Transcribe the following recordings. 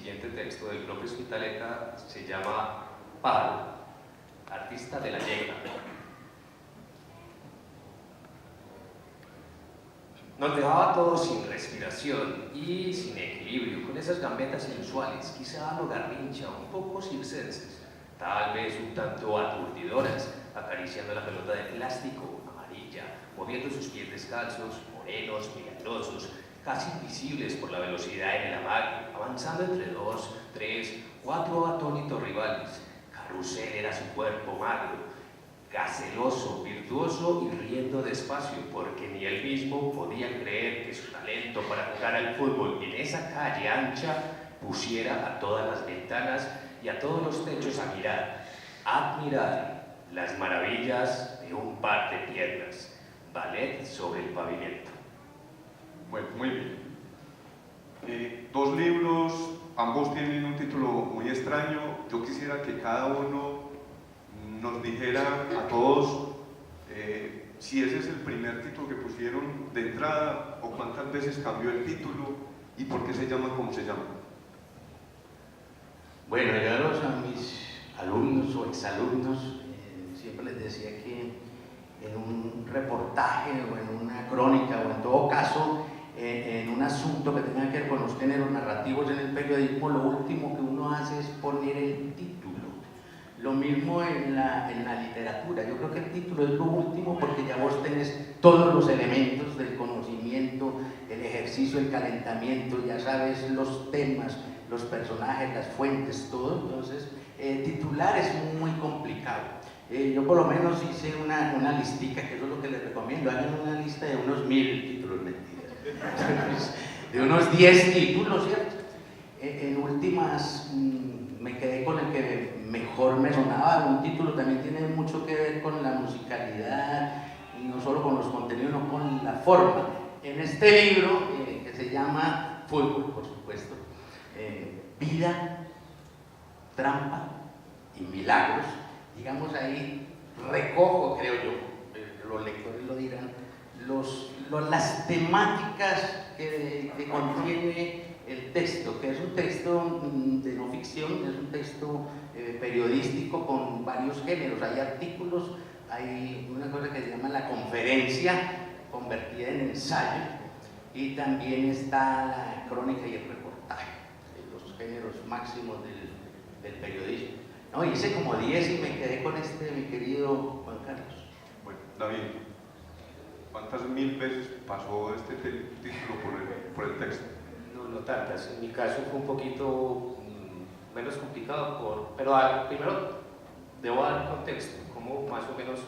siguiente texto del profe Spitaleta se llama Pájaro, artista de la yegua. Nos dejaba a todos sin respiración y sin equilibrio, con esas gambetas inusuales, quizá a lo Garrincha, un poco circenses, tal vez un tanto aturdidoras, acariciando la pelota de plástico amarilla, moviendo sus pies descalzos, morenos, milagrosos, casi invisibles por la velocidad en el amague, avanzando entre 2, 3, 4 atónitos rivales. Carrusel era su cuerpo magro, gaseloso, virtuoso y riendo despacio, porque ni él mismo podía creer que su talento para jugar al fútbol en esa calle ancha pusiera a todas las ventanas y a todos los techos a mirar, admirar las maravillas de un par de piernas, ballet sobre el pavimento. Bueno, muy bien. Dos libros, ambos tienen un título muy extraño. Yo quisiera que cada uno nos dijera a todos si ese es el primer título que pusieron de entrada o cuántas veces cambió el título y por qué se llama como se llama. Bueno, yo a mis alumnos o exalumnos siempre les decía que en un reportaje o en una crónica o en todo caso en un asunto que tenga que ver con los géneros narrativos en el periodismo, lo último que uno hace es poner el título. Lo mismo en la literatura. Yo creo que el título es lo último porque ya vos tenés todos los elementos del conocimiento, el ejercicio, el calentamiento, ya sabes los temas, los personajes, las fuentes, todo. Entonces, titular es muy complicado. Yo por lo menos hice una listica, que eso es lo que les recomiendo. Hagan una lista de unos 1000 títulos, mentiras. De unos 10 títulos, ¿cierto? En últimas, me quedé con el que mejor me sonaba. Un título también tiene mucho que ver con la musicalidad, y no solo con los contenidos, sino con la forma. En este libro, que se llama Fútbol, por supuesto, Vida, Trampa y Milagros, digamos ahí, recojo, creo yo, los lectores lo dirán, las temáticas que contiene el texto, que es un texto de no ficción, es un texto periodístico con varios géneros. Hay artículos, hay una cosa que se llama la conferencia, convertida en ensayo, y también está la crónica y el reportaje, los géneros máximos del periodismo. No, hice como 10 y me quedé con este, mi querido Juan Carlos. Bueno, David, ¿cuántas 1000 veces pasó este título por el texto? No tantas. En mi caso fue un poquito menos complicado, pero primero debo dar un contexto, cómo más o menos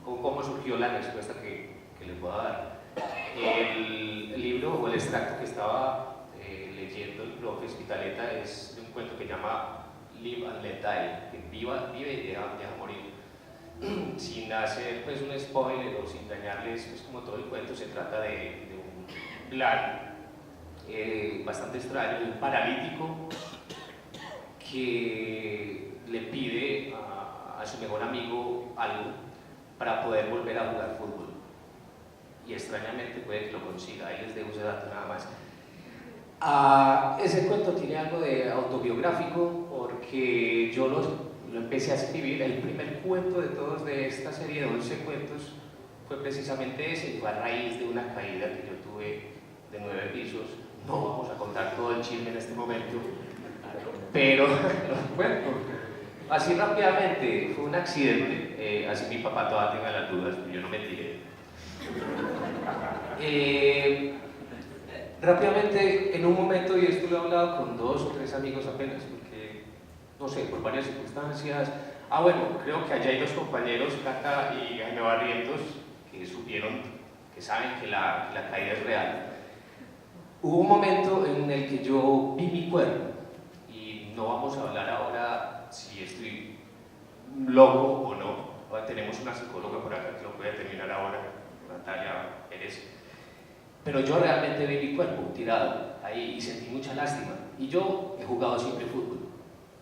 cómo surgió la respuesta que les voy a dar. El libro o el extracto que estaba leyendo el profe Spitaleta es de un cuento que llama Live and Let Die, que vive y deja morir. Sin hacer pues un spoiler o sin dañarles pues como todo el cuento, se trata de un plan bastante extraño, de un paralítico que le pide a su mejor amigo algo para poder volver a jugar fútbol, y extrañamente puede que lo consiga. Ahí les dejo ese dato nada más. Ese cuento tiene algo de autobiográfico porque yo lo empecé a escribir. El primer cuento de todos de esta serie de 11 cuentos fue precisamente ese, y fue a raíz de una caída que yo tuve de 9 pisos. No vamos a contar todo el chisme en este momento, pero lo cuento así rápidamente. Fue un accidente, así mi papá todavía tenga las dudas, yo no me tiré. Rápidamente, en un momento, y esto lo he hablado con 2 o 3 amigos apenas, porque, no sé, por varias circunstancias. Bueno, creo que allá hay 2 compañeros, Cata y Jaime Barrientos, que saben que la caída es real. Hubo un momento en el que yo vi mi cuerpo, y no vamos a hablar ahora si estoy loco o no. Tenemos una psicóloga por acá que lo puede determinar ahora, Natalia Pérez. Pero yo realmente vi mi cuerpo tirado ahí y sentí mucha lástima. Y yo he jugado siempre fútbol.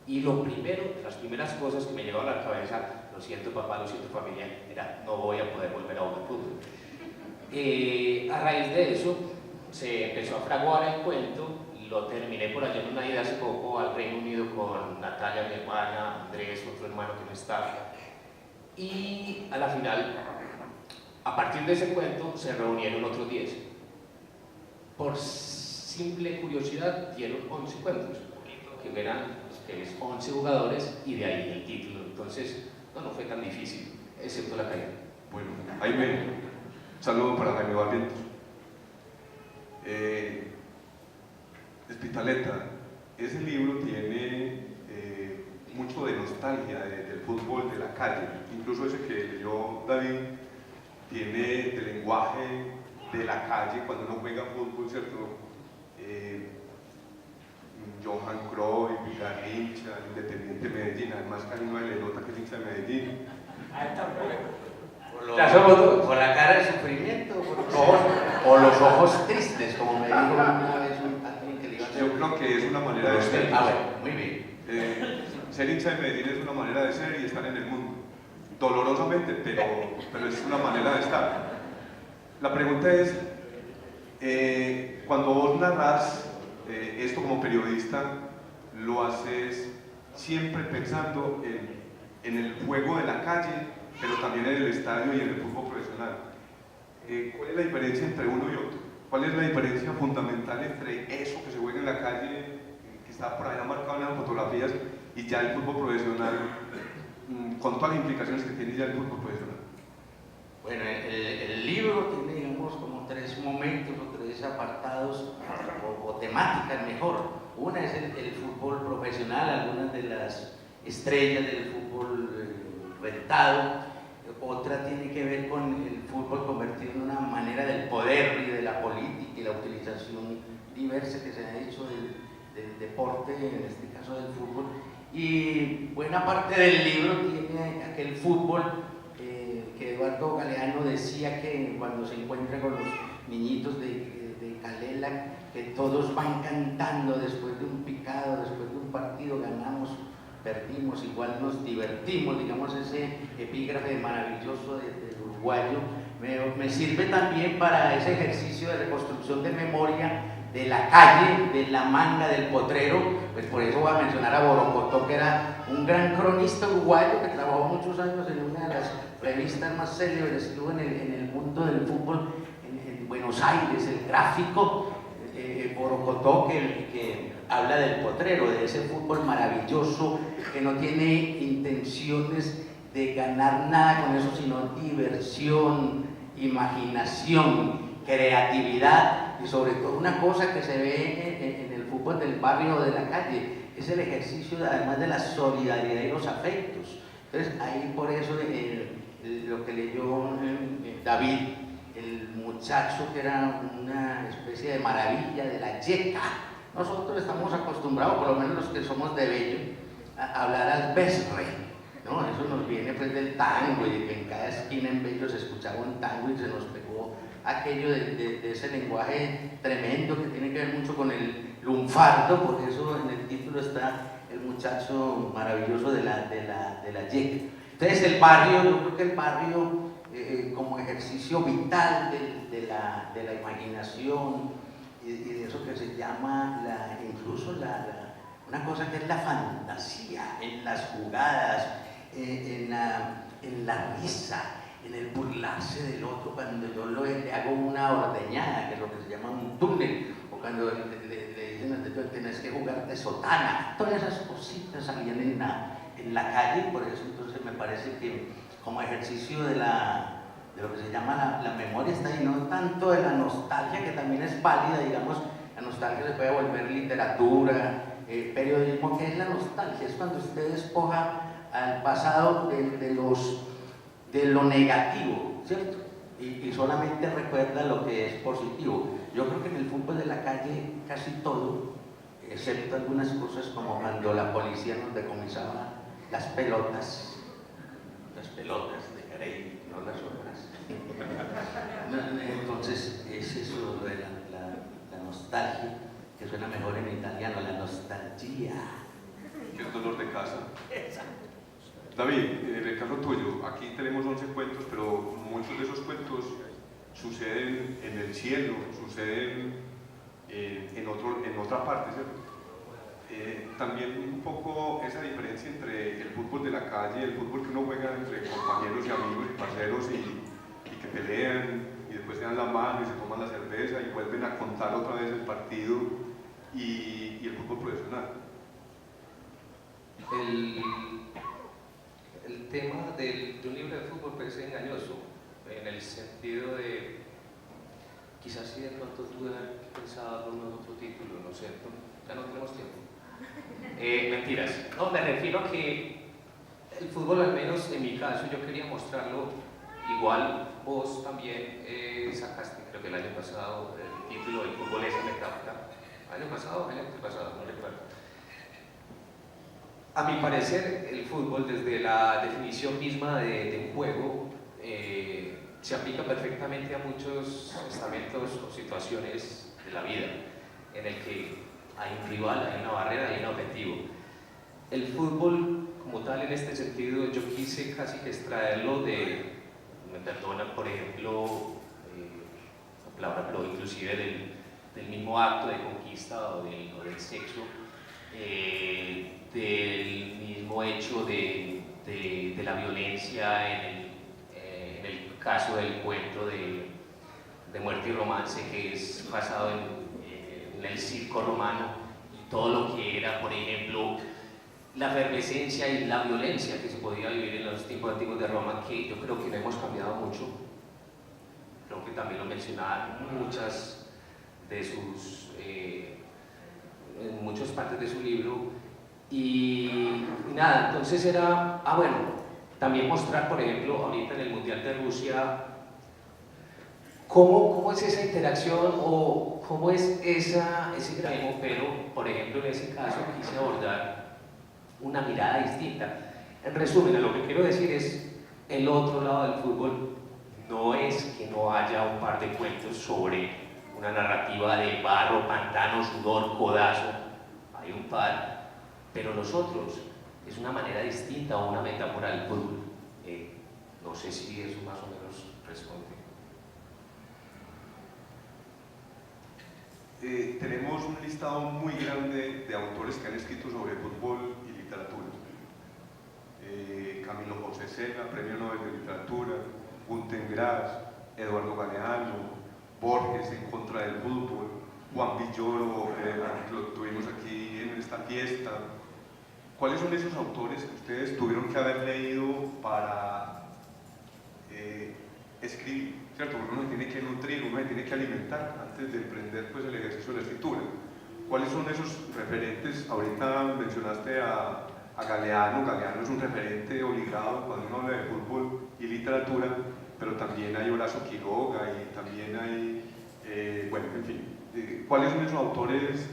Y las primeras cosas que me llegaron a la cabeza, lo siento papá, lo siento familia, era no voy a poder volver a jugar fútbol. A raíz de eso se empezó a fraguar el cuento, lo terminé por allá en una ida hace poco al Reino Unido con Natalia, mi hermana, Andrés, otro hermano que no está. Y a la final, a partir de ese cuento, se reunieron otros 10. Por simple curiosidad, dieron 11 cuentos, que eran ustedes 11 jugadores y de ahí el título. Entonces, no fue tan difícil, excepto la caída. Bueno, Jaime, un saludo para Jaime Barrientos. Espitaleta, ese libro tiene mucho de nostalgia del fútbol de la calle, incluso ese que leyó David tiene de lenguaje de la calle cuando uno juega fútbol, ¿cierto? Johan Cruyff, Garrincha, Independiente Medellín, además Karina le nota que es hincha de Medellín. Por la cara de sufrimiento, o los ojos tristes, como me dijo una vez alguien que le iba a hacer. Yo creo que es una manera de ser. Ah, bueno, muy bien. Ser hincha de Medellín es una manera de ser y estar en el mundo. Dolorosamente, pero es una manera de estar. La pregunta es, cuando vos narras esto como periodista, lo haces siempre pensando en el juego de la calle, pero también en el estadio y en el fútbol profesional. ¿Cuál es la diferencia entre uno y otro? ¿Cuál es la diferencia fundamental entre eso que se juega en la calle, que está por allá marcado en las fotografías, y ya el fútbol profesional, con todas las implicaciones que tiene ya el fútbol profesional? Bueno, el libro tiene, digamos, como 3 momentos o 3 apartados o temáticas mejor. Una es el fútbol profesional, algunas de las estrellas del fútbol rentado. Otra tiene que ver con el fútbol convertido en una manera del poder y de la política y la utilización diversa que se ha hecho del deporte, en este caso del fútbol. Y buena parte del libro tiene aquel fútbol que Eduardo Galeano decía que cuando se encuentra con los niñitos de Calela, que todos van cantando después de un picado, después de un partido, ganamos, perdimos, igual nos divertimos, digamos, ese epígrafe maravilloso del uruguayo. Me sirve también para ese ejercicio de reconstrucción de memoria de la calle, de la manga del potrero. Pues por eso voy a mencionar a Borocotó, que era un gran cronista uruguayo que trabajó muchos años en una de las revistas más célebres, estuvo en el mundo del fútbol en Buenos Aires, el gráfico. Borocotó, que habla del potrero, de ese fútbol maravilloso que no tiene intenciones de ganar nada con eso, sino diversión, imaginación, creatividad y sobre todo una cosa que se ve en el fútbol del barrio o de la calle, es el ejercicio además de la solidaridad y los afectos. Entonces ahí por eso lo que leyó David, el muchacho que era una especie de maravilla de la yeca. Nosotros estamos acostumbrados, por lo menos los que somos de Bello, a hablar al besre, ¿no? Eso nos viene pues del tango, y que en cada esquina en Bello se escuchaba un tango y se nos pegó aquello de ese lenguaje tremendo que tiene que ver mucho con el lunfardo, por eso en el título está el muchacho maravilloso de la yeca. Entonces el barrio, yo creo que el barrio como ejercicio vital de la imaginación y de eso que se llama incluso una cosa que es la fantasía en las jugadas, en la risa, en el burlarse del otro cuando yo le hago una ordeñada, que es lo que se llama un túnel, o cuando le dicen al otro tienes que jugar de sotana. Todas esas cositas salían en la calle, por eso entonces me parece que como ejercicio de lo que se llama la memoria está ahí, no tanto de la nostalgia, que también es válida, digamos, la nostalgia se puede volver literatura, periodismo. ¿Qué es la nostalgia? Es cuando usted despoja al pasado de lo negativo, ¿cierto? Y solamente recuerda lo que es positivo. Yo creo que en el fútbol de la calle casi todo, excepto algunas cosas como cuando la policía nos decomisaba las pelotas de Carey, no las otras. Entonces es eso de la nostalgia, que suena mejor en italiano, la nostalgia. Que es dolor de casa. David, en el caso tuyo, aquí tenemos 11 cuentos, pero muchos de esos cuentos suceden en el cielo, suceden en otra parte, ¿cierto? También un poco esa diferencia entre el fútbol de la calle y el fútbol que uno juega entre compañeros y amigos y parceros y que pelean y después se dan la mano y se toman la cerveza y vuelven a contar otra vez el partido y el fútbol profesional. El tema de un libro de fútbol puede ser engañoso, en el sentido de, quizás si de pronto tú debes haber pensado en otro título, ¿no es cierto? Ya no tenemos tiempo. Mentiras. No, me refiero a que el fútbol, al menos en mi caso, yo quería mostrarlo igual. Vos también sacaste, creo que el año pasado, el título del fútbol es metáfora. ¿Año pasado? ¿Año pasado? No recuerdo. A mi parecer, el fútbol, desde la definición misma de un juego, se aplica perfectamente a muchos estamentos o situaciones de la vida, en el que hay un rival, hay una barrera, hay un objetivo. El fútbol, como tal, en este sentido, yo quise casi que extraerlo de, me perdonan, por ejemplo, la palabra, pero inclusive del mismo acto de conquista o del sexo, del mismo hecho de la violencia en el caso del cuento de Muerte y Romance, que es basado en el circo romano, y todo lo que era, por ejemplo, la efervescencia y la violencia que se podía vivir en los tiempos antiguos de Roma, que yo creo que no hemos cambiado mucho. Creo que también lo mencionaban muchas de sus, en muchas partes de su libro. Y nada, entonces era, bueno, también mostrar, por ejemplo, ahorita en el Mundial de Rusia, cómo es esa interacción o cómo es ese gramo, pero, por ejemplo, en ese caso quise abordar una mirada distinta. En resumen, lo que quiero decir es, el otro lado del fútbol no es que no haya un par de cuentos sobre una narrativa de barro, pantano, sudor, codazo, hay un par, pero los otros es una manera distinta o una metáfora del fútbol. No sé si eso más o menos responde. Tenemos un listado muy grande de autores que han escrito sobre fútbol y literatura. Camilo José Cela, Premio Nobel de Literatura, Günter Grass, Eduardo Galeano, Borges en contra del fútbol, Juan Villoro, lo tuvimos aquí en esta fiesta. ¿Cuáles son esos autores que ustedes tuvieron que haber leído para escribir? ¿Cierto? Uno se tiene que nutrir, uno se tiene que alimentar antes de emprender pues, el ejercicio de la escritura. ¿Cuáles son esos referentes? Ahorita mencionaste a Galeano. Galeano es un referente obligado cuando uno habla de fútbol y literatura, pero también hay Horacio Quiroga y también hay, bueno, en fin. ¿Cuáles son esos autores,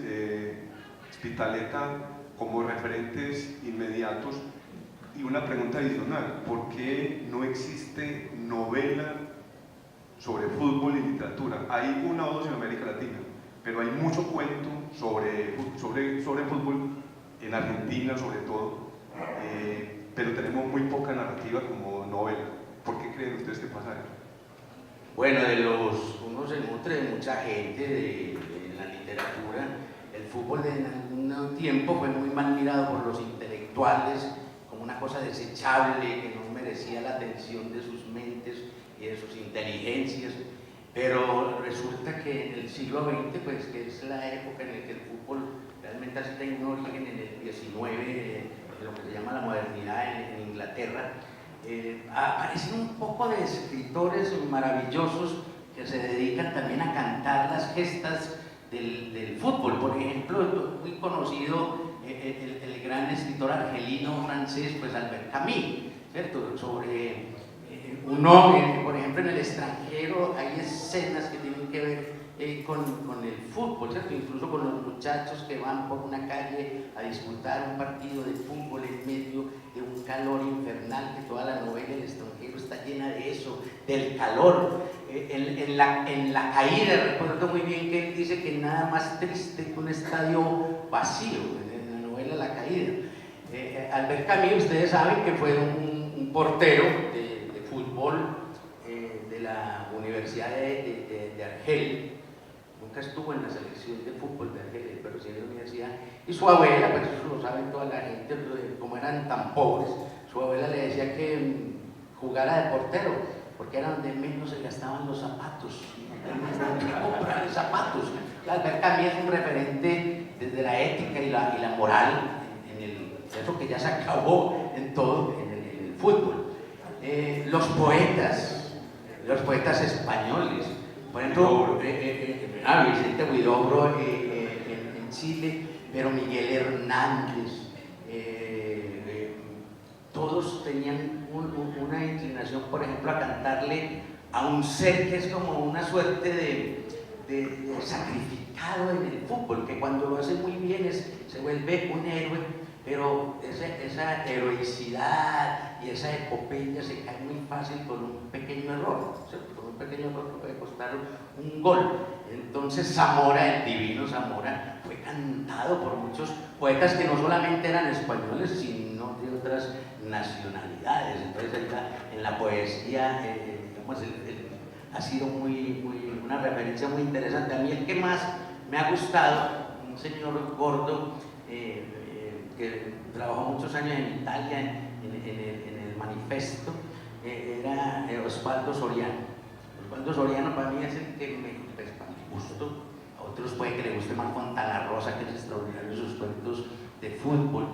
Spitaleta, como referentes inmediatos? Y una pregunta adicional, ¿por qué no existe novela sobre fútbol y literatura? Hay una o dos en América Latina, pero hay mucho cuento sobre fútbol en Argentina sobre todo, pero tenemos muy poca narrativa como novela. ¿Por qué creen ustedes que pasa eso? Bueno, uno se nutre de mucha gente de la literatura. El fútbol en algún tiempo fue muy mal mirado por los intelectuales como una cosa desechable que no merecía la atención de sus mentes y de sus inteligencias, pero resulta que en el siglo XX, pues, que es la época en la que el fútbol realmente así tiene un origen en el XIX, en lo que se llama la modernidad en Inglaterra, aparecen un poco de escritores maravillosos que se dedican también a cantar las gestas del fútbol. Por ejemplo, muy conocido el gran escritor argelino francés, pues Albert Camus, ¿cierto? Sobre un hombre, por ejemplo, en el extranjero hay escenas que tienen que ver con el fútbol, ¿cierto? Incluso con los muchachos que van por una calle a disputar un partido de fútbol en medio de un calor infernal, que toda la novela El extranjero está llena de eso, del calor. En la caída, recuerdo muy bien que él dice que nada más triste que un estadio vacío, en la novela La caída. Albert Camus, ustedes saben que fue un portero de fútbol de la Universidad de Argel, nunca estuvo en la selección de fútbol de Argelia, pero sí en la universidad. Y su abuela, pues eso lo sabe toda la gente, como eran tan pobres, su abuela le decía que jugara de portero, porque era donde menos se gastaban los zapatos, comprar zapatos. Albert Camus es un referente desde la ética y la moral, eso que ya se acabó en todo, en el fútbol. Los poetas españoles, por ejemplo, Vicente Huidobro en Chile, pero Miguel Hernández, todos tenían una inclinación, por ejemplo, a cantarle a un ser que es como una suerte de sacrificado en el fútbol, que cuando lo hace muy bien se vuelve un héroe, pero esa heroicidad y esa epopeya se cae muy fácil con un pequeño error, ¿cierto? Con un pequeño error que puede costar un gol. Entonces Zamora, el divino Zamora, fue cantado por muchos poetas que no solamente eran españoles, sino de otras nacionalidades. Entonces en la poesía digamos, ha sido una referencia muy interesante. A mí el que más me ha gustado, un señor gordo que trabajó muchos años en Italia en el Manifesto, era Osvaldo Soriano. Osvaldo Soriano para mí es el que pues, para mi gusto, a otros puede que le guste más Fontana Rosa, que es extraordinario sus cuentos de fútbol.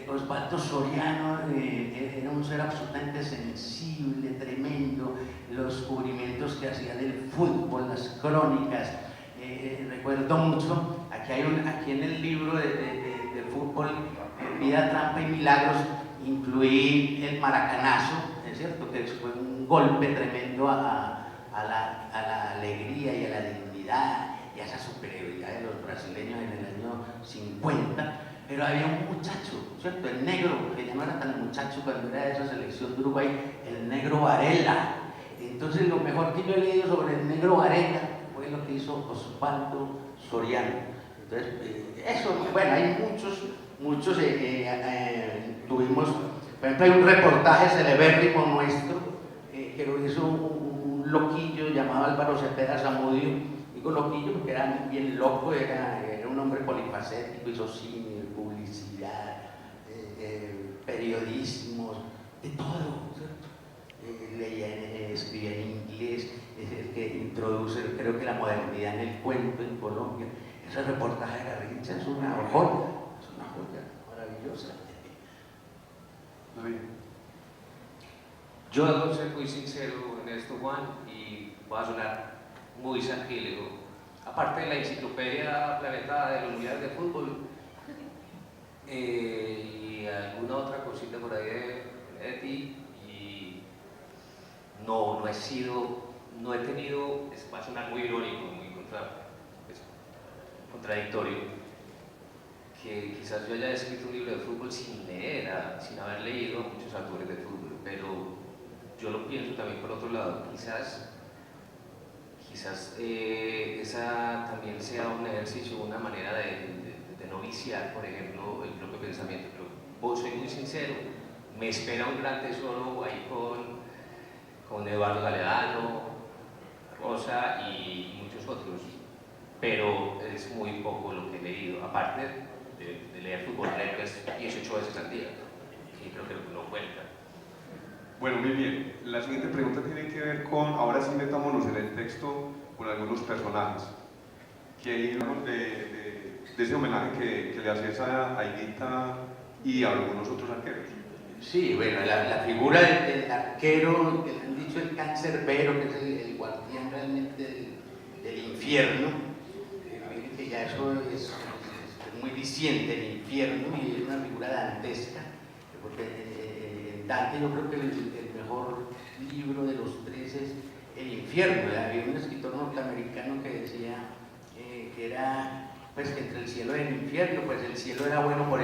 Osvaldo Soriano era un ser absolutamente sensible, tremendo, los cubrimientos que hacía del fútbol, las crónicas. Recuerdo mucho, aquí en el libro de fútbol, Vida, Trampa y Milagros, incluí el maracanazo, es cierto que fue un golpe tremendo a la alegría y a la dignidad y a esa superioridad de los brasileños en el año 50. Pero había un muchacho, ¿cierto? El negro, que ya no era tan muchacho cuando era de esa selección de Uruguay, el negro Varela. Entonces lo mejor que yo he leído sobre el negro Varela fue lo que hizo Osvaldo Soriano. Entonces, eso, bueno, hay muchos, tuvimos, por ejemplo, hay un reportaje celebérrimo nuestro que lo hizo un loquillo llamado Álvaro Cepeda Zamudio. Digo loquillo porque era bien loco, era un hombre polifacético, hizo cine, publicidad, periodismo, de todo, ¿cierto? Leía, escribía en inglés, es el que introduce, creo que la modernidad en el cuento en Colombia. Ese reportaje de Garrincha es una joya maravillosa. Yo debo ser muy sincero en esto, Juan, y voy a sonar muy sacrílego. Aparte de la enciclopedia planetada de los mundiales de fútbol y alguna otra cosita por ahí de ti, y no he tenido, va a sonar muy irónico, muy contradictorio, que quizás yo haya escrito un libro de fútbol sin leer, sin haber leído a muchos autores de fútbol, pero yo lo pienso también por otro lado, quizás esa también sea un ejercicio, una manera de no viciar, por ejemplo, el propio pensamiento. Pero soy muy sincero, me espera un gran tesoro ahí con Eduardo Galeano, Rosa y muchos otros, pero es muy poco lo que he leído, aparte de leer fútbol reglas 18 veces al día, que creo que no cuenta. Bueno, muy bien. La siguiente pregunta tiene que ver con, ahora sí metámonos en el texto con algunos personajes. Que de ese homenaje que le haces a Higuita y a algunos otros arqueros. Sí, bueno, la figura del arquero, que le han dicho el cancerbero, que es el guardián realmente del infierno, que ya eso es muy diciente, el infierno, y es una figura dantesca, porque Dante yo creo que el mejor libro de los tres es El infierno. Había un escritor norteamericano que decía que era, pues que entre el cielo y el infierno, pues el cielo era bueno por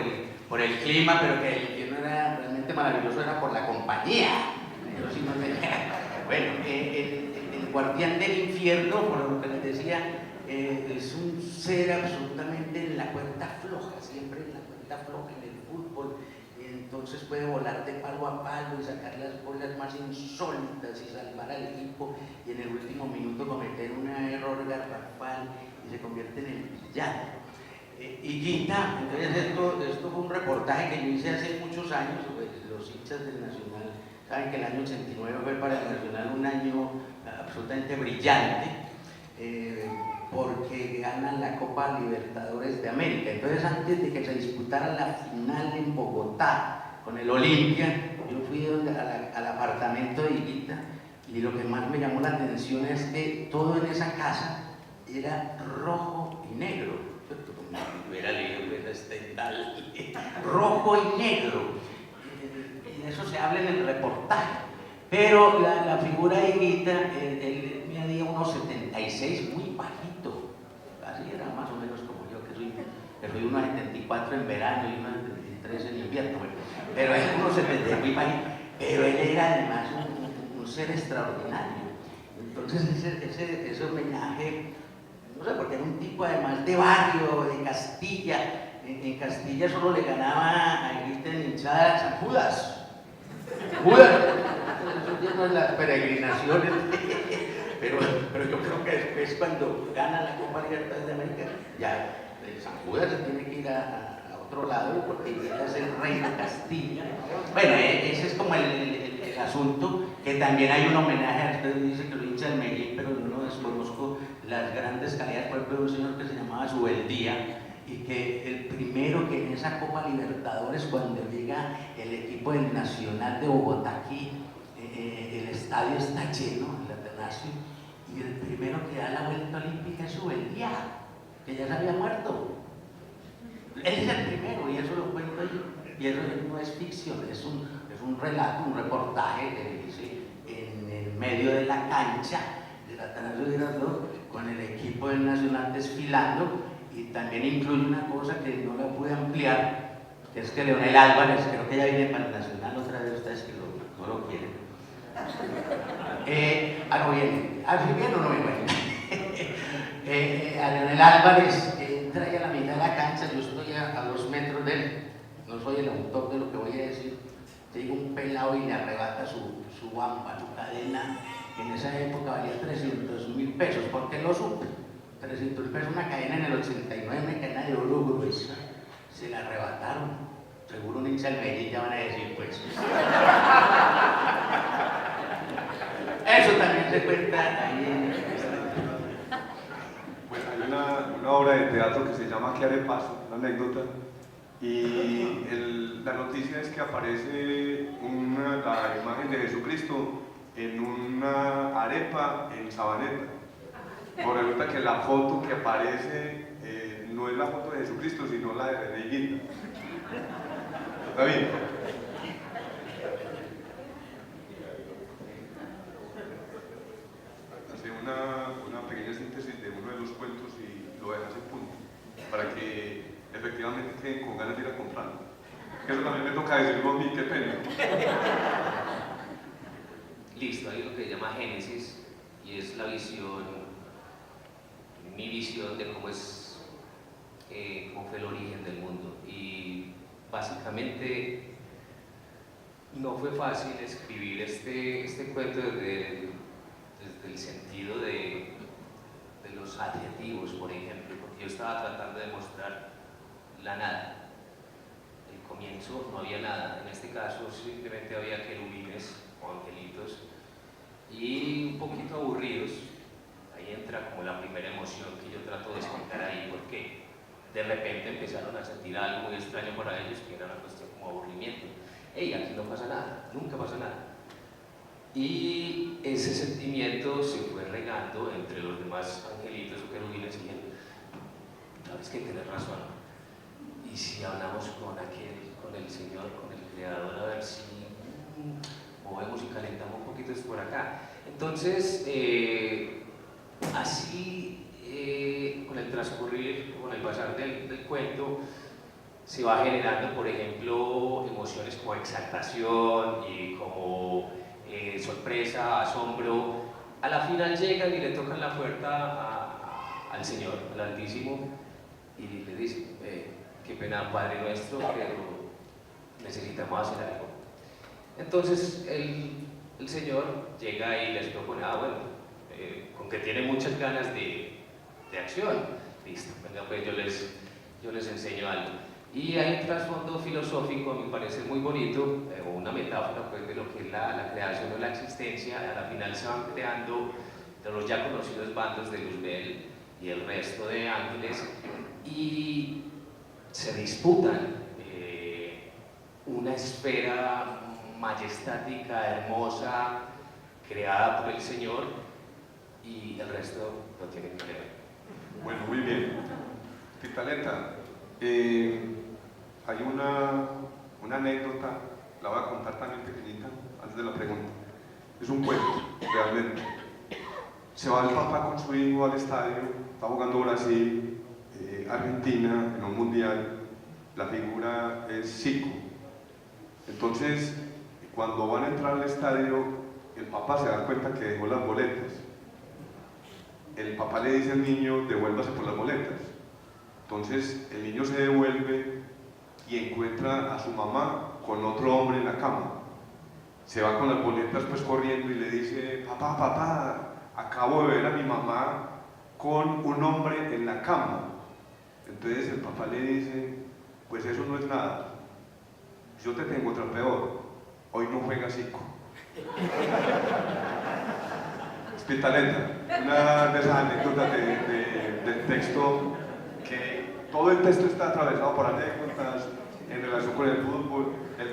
el clima, pero que el infierno era realmente maravilloso, era por la compañía. Bueno, el guardián del infierno, por lo que les decía, es un ser absolutamente en la cuerda floja, siempre en la cuerda floja en el fútbol, entonces puede volar de palo a palo y sacar las bolas más insólitas y salvar al equipo y en el último minuto cometer un error garrafal y se convierte en el villano. Higuita, entonces esto fue un reportaje que yo hice hace muchos años sobre los hinchas del Nacional. Saben que el año 89 fue para el Nacional un año absolutamente brillante, porque ganan la Copa Libertadores de América. Entonces, antes de que se disputara la final en Bogotá con el Olimpia, yo fui al apartamento de Higuita y lo que más me llamó la atención es que todo en esa casa era rojo y negro. Yo era leído rojo y negro. Y de eso se habla en el reportaje. Pero la figura de Higuita, él medía unos 76, muy bajito. Así era más o menos como yo, que soy unos 74 en verano y unos 73 en invierno. Pero él unos 70, muy bajito. Pero él era además un ser extraordinario. Entonces ese homenaje, no sé, porque era un tipo además de barrio, de Castilla. En Castilla solo le ganaba a Higuita en hinchadas a Judas. Eso no es las peregrinaciones, pero yo creo que después cuando gana la Copa Libertadores de América, ya San Judas se tiene que ir a otro lado porque ya es el rey de Castilla. Bueno, ese es como el asunto, que también hay un homenaje, usted dice que lo hincha del Medellín, pero yo no desconozco las grandes calidades, por ejemplo, de un señor que se llamaba Subeldía, y que el primero que en esa Copa Libertadores, cuando llega el equipo del Nacional de Bogotá aquí, el estadio está lleno, el Atanasio, y el primero que da la vuelta olímpica es Subeldía, que ya se había muerto. Él es el primero, y eso lo cuento yo, y eso no es ficción, es un relato, un reportaje que dice en el medio de la cancha del Atanasio Girardot, con el equipo del Nacional desfilando. Y también incluye una cosa que no la pude ampliar, que es que Leonel Álvarez, creo que ya viene para el Nacional otra vez, ustedes que no lo quieren. No viene. ¿Sí viene o no viene? A Leonel Álvarez entra ahí a la mitad de la cancha, yo estoy a 2 metros de él, no soy el autor de lo que voy a decir. Llega un pelado y le arrebata su bamba, su cadena, que en esa época valía 300.000 pesos. ¿Por qué lo supe? 300 pesos una cadena en el 89, una cadena de oro gruesa, se la arrebataron. Seguro un hincha del Medellín ya van a decir, pues. Eso también se cuenta ahí en... Bueno, hay una obra de teatro que se llama ¿Qué haré paso? Una anécdota. Y la noticia es que aparece la imagen de Jesucristo en una arepa en Sabaneta. Por resulta que la foto que aparece no es la foto de Jesucristo, sino la de René Higuita. ¿Está bien? Hace una pequeña síntesis de uno de los cuentos y lo deja en punto, para que efectivamente queden con ganas de ir a comprarlo. Que eso también me toca decirlo a mí, qué pena. Listo, hay lo que se llama Génesis, y es la visión, mi visión de cómo fue el origen del mundo. Y básicamente no fue fácil escribir este cuento desde el sentido de los adjetivos, por ejemplo, porque yo estaba tratando de mostrar la nada. El comienzo no había nada, en este caso simplemente había querubines o angelitos y un poquito aburridos. Ahí entra como la primera emoción que yo trato de explicar ahí, porque de repente empezaron a sentir algo muy extraño para ellos, que era una cuestión como aburrimiento. Hey, aquí no pasa nada, nunca pasa nada. Y ese sentimiento se fue regando entre los demás angelitos o querubines y dijeron, sabes que tienes razón, y si hablamos con el Señor, con el Creador, a ver si movemos y calentamos un poquito esto por acá. Entonces, así, con el transcurrir, con el pasar del cuento, se va generando, por ejemplo, emociones como exaltación y como sorpresa, asombro. A la final llegan y le tocan la puerta al Señor, al Altísimo, y le dicen, qué pena, Padre nuestro, pero necesitamos hacer algo. Entonces el señor llega y les propone, bueno, con que tiene muchas ganas de acción, listo, venga, pues yo les enseño algo. Y hay un trasfondo filosófico, me parece muy bonito, o una metáfora pues, de lo que es la creación o la existencia. A la final se van creando de los ya conocidos bandos de Luzbel y el resto de ángeles, y se disputan una esfera majestática, hermosa, creada por el Señor, y el resto no tiene que ver. Bueno, muy bien. Titaleta, hay una anécdota, la voy a contar también pequeñita, antes de la pregunta. Es un cuento, realmente. Se va el papá con su hijo al estadio, está jugando Brasil, Argentina, en un mundial, la figura es Zico. Entonces, cuando van a entrar al estadio, el papá se da cuenta que dejó las boletas. El papá le dice al niño, devuélvase por las boletas. Entonces, el niño se devuelve y encuentra a su mamá con otro hombre en la cama. Se va con las boletas pues corriendo y le dice, papá, acabo de ver a mi mamá con un hombre en la cama. Entonces el papá le dice, pues eso no es nada, yo te tengo otra peor, hoy no juega Zico. Titaleta, una de esas anécdotas del texto, que todo el texto está atravesado por anécdotas en relación con el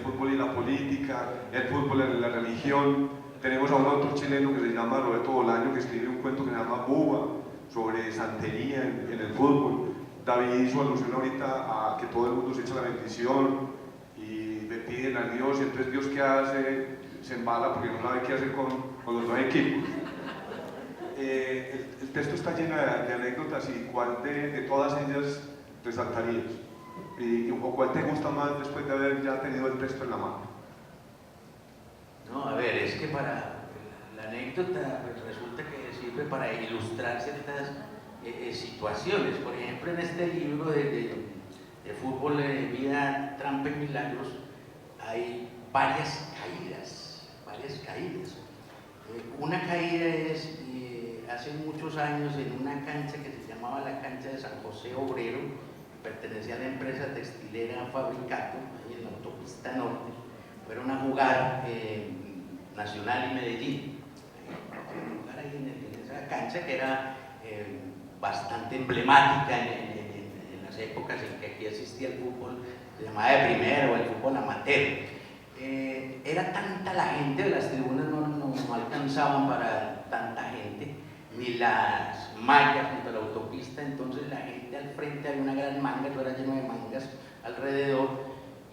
fútbol y la política, el fútbol y la religión. Tenemos a un autor chileno que se llama Roberto Bolaño, que escribe un cuento que se llama Buba, sobre santería en el fútbol. David hizo alusión ahorita a que todo el mundo se echa la bendición y le piden a Dios, y entonces Dios ¿qué hace? Se embala porque no sabe qué hacer con los dos equipos. El texto está lleno de anécdotas, y ¿cuál de todas ellas resaltarías? ¿O cuál te gusta más después de haber ya tenido el texto en la mano? No, a ver, es que para la anécdota pues, resulta que sirve para ilustrar ciertas situaciones. Por ejemplo, en este libro de fútbol, vida, trampa y milagros, hay varias caídas. Una caída es hace muchos años en una cancha que se llamaba la cancha de San José Obrero, que pertenecía a la empresa textilera Fabricato, ahí en la autopista norte. Fueron a jugar Nacional y Medellín. Jugar ahí en esa cancha que era bastante emblemática en las épocas en que aquí existía el fútbol, se llamaba de primera o el fútbol amateur. Era tanta la gente, las tribunas no alcanzaban para tanta gente, ni las mallas junto a la autopista, entonces la gente al frente había una gran manga, todo era lleno de mangas alrededor,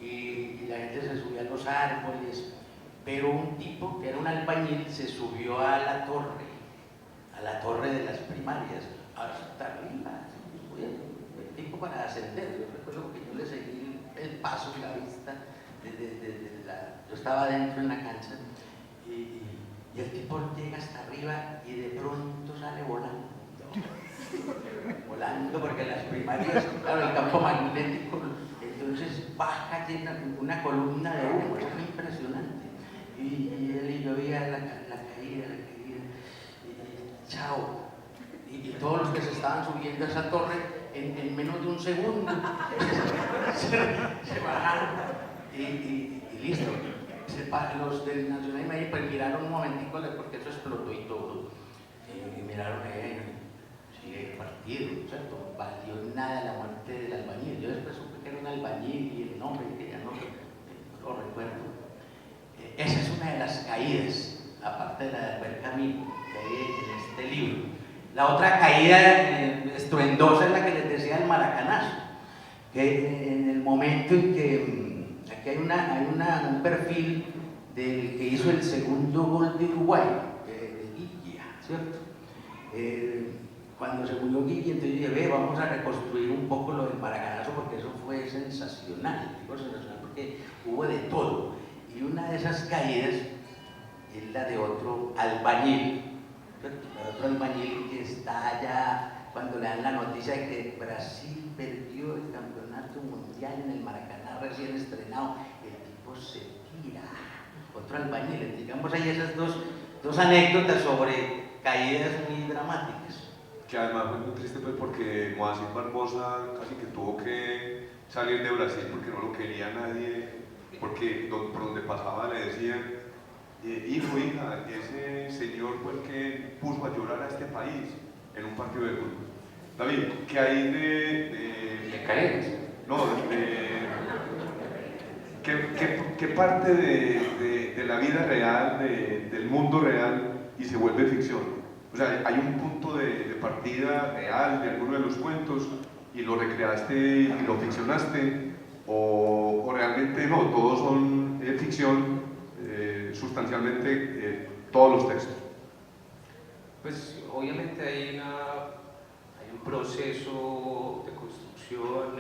y la gente se subía a los árboles, pero un tipo que era un albañil se subió a la torre de las primarias, hasta arriba, el tipo para ascender. Yo recuerdo que yo le seguí el paso y la vista, yo estaba dentro en la cancha, y el tipo llega hasta arriba y de pronto sale volando. Volando porque las primarias, claro, el campo magnético, entonces baja llena una columna de humo, es muy impresionante. Y él y yo veía la caída, y chao. Y todos los que se estaban subiendo a esa torre, en menos de un segundo, se bajaron y listo. Los del Nacional y Medellín pues miraron un momentico porque eso explotó y todo, y miraron sigue el partido, ¿cierto? Valió nada la muerte del albañil. Yo después supe que era un albañil y el nombre que ya no lo recuerdo. Esa es una de las caídas, aparte de la de Albert Camus, que hay en este libro. La otra caída estruendosa es la que les decía el maracanazo, que en el momento en que aquí hay un perfil del que hizo el segundo gol de Uruguay, de Guilla, ¿cierto? Cuando se murió Guilla, entonces yo dije, vamos a reconstruir un poco lo del maracanazo, porque eso fue sensacional. Digo sensacional porque hubo de todo. Y una de esas caídas es la de otro albañil, ¿cierto? Otro albañil que está allá cuando le dan la noticia de que Brasil perdió el campeonato mundial en el Maracaná recién estrenado. El se tira, otro albañil. Digamos, hay esas dos anécdotas sobre caídas muy dramáticas. Que además fue muy triste pues porque Moacir Barbosa casi que tuvo que salir de Brasil porque no lo quería nadie, porque por donde pasaba le decían, hijo, hija, ese señor fue el que puso a llorar a este país en un partido de fútbol. David, ¿qué hay ¿De Carenas? No, ¿qué parte de la vida real, del mundo real, y se vuelve ficción? O sea, hay un punto de partida real de alguno de los cuentos y lo recreaste y lo ficcionaste, o realmente no, todos son ficción, sustancialmente todos los textos. Pues obviamente hay un proceso de construcción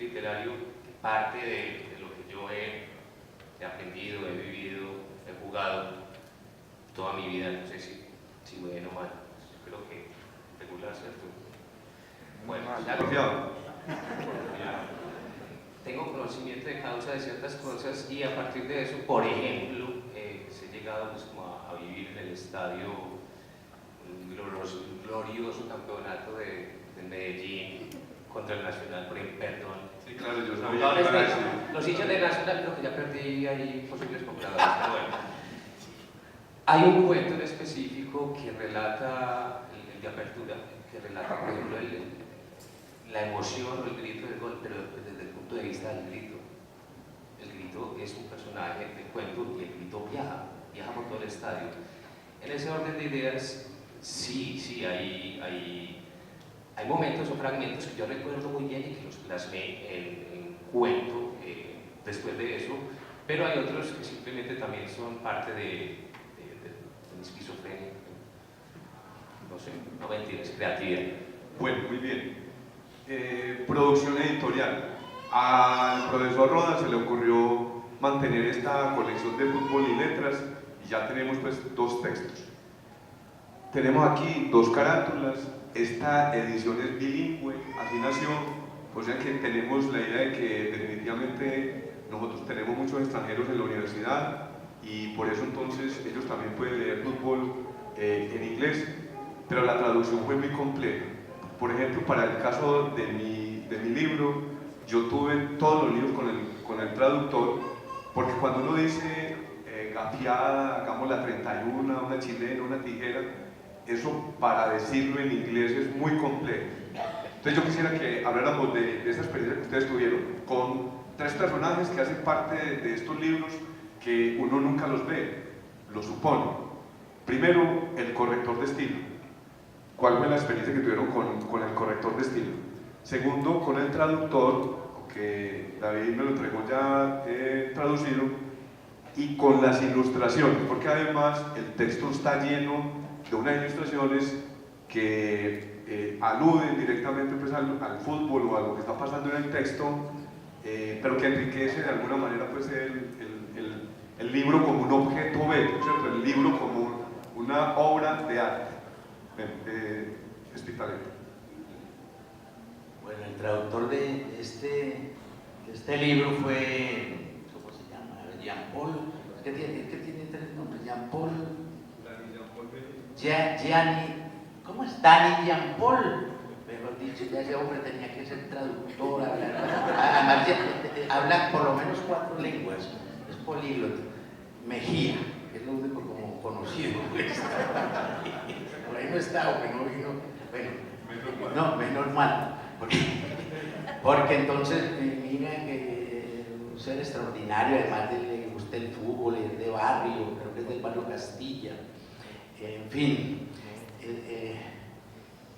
literario que parte de lo que yo he aprendido, he vivido, he jugado toda mi vida, no sé si bueno o mal, yo creo que regular, ¿cierto? Bueno, tengo conocimiento de causa de ciertas cosas y a partir de eso, por ejemplo, he llegado pues, como a vivir en el estadio, un glorioso campeonato de Medellín contra el Nacional, por ejemplo, perdón. Sí, claro, yo Los hinchas de Nacional creo que ya perdí ahí posibles compradores, pero bueno. Hay un cuento en específico que relata, el de apertura, que relata, por ejemplo, la emoción o el grito del gol, pero desde el punto de vista del grito. El grito es un personaje del cuento y el grito viaja por todo el estadio. En ese orden de ideas, sí, hay momentos o fragmentos que yo recuerdo muy bien y que los plasmé en cuento después de eso, pero hay otros que simplemente también son parte de mi esquizofrenia. No sé, no mentiras, creatividad. Bueno, muy bien. Producción editorial. Al profesor Roda se le ocurrió mantener esta colección de fútbol y letras y ya tenemos pues 2 textos. Tenemos aquí 2 carátulas. Esta edición es bilingüe, así nació, o sea que tenemos la idea de que definitivamente nosotros tenemos muchos extranjeros en la universidad y por eso entonces ellos también pueden leer fútbol en inglés, pero la traducción fue muy compleja. Por ejemplo, para el caso de mi libro, yo tuve todos los libros con el traductor, porque cuando uno dice gafiada, hagamos la 31, una chilena, una tijera, eso para decirlo en inglés es muy complejo. Entonces yo quisiera que habláramos de esa experiencia que ustedes tuvieron con 3 personajes que hacen parte de estos libros que uno nunca los ve, lo supone. Primero, el corrector de estilo. ¿Cuál fue la experiencia que tuvieron con el corrector de estilo? Segundo, con el traductor, que David me lo entregó ya traducido, y con las ilustraciones, porque además el texto está lleno de unas ilustraciones que aluden directamente pues, al fútbol o a lo que está pasando en el texto, pero que enriquece de alguna manera pues, el libro como un objeto bello, ¿cierto? El libro como una obra de arte. Hospitalet. Bueno, el traductor de este libro fue, ¿cómo se llama? Jean-Paul, ¿qué tiene 3 nombres? Jean-Paul, Gianni, ¿cómo es? Dani Jean-Paul, mejor dicho, ya ese hombre tenía que ser traductor, además habla por lo menos 4 lenguas, es políglota. Mejía, que es lo único como conocido, pues. Por ahí no está, o que no vino, bueno, no, menos mal, porque entonces mira que un ser extraordinario, además le gusta el fútbol, es de barrio, creo que es del barrio Castilla, en fin,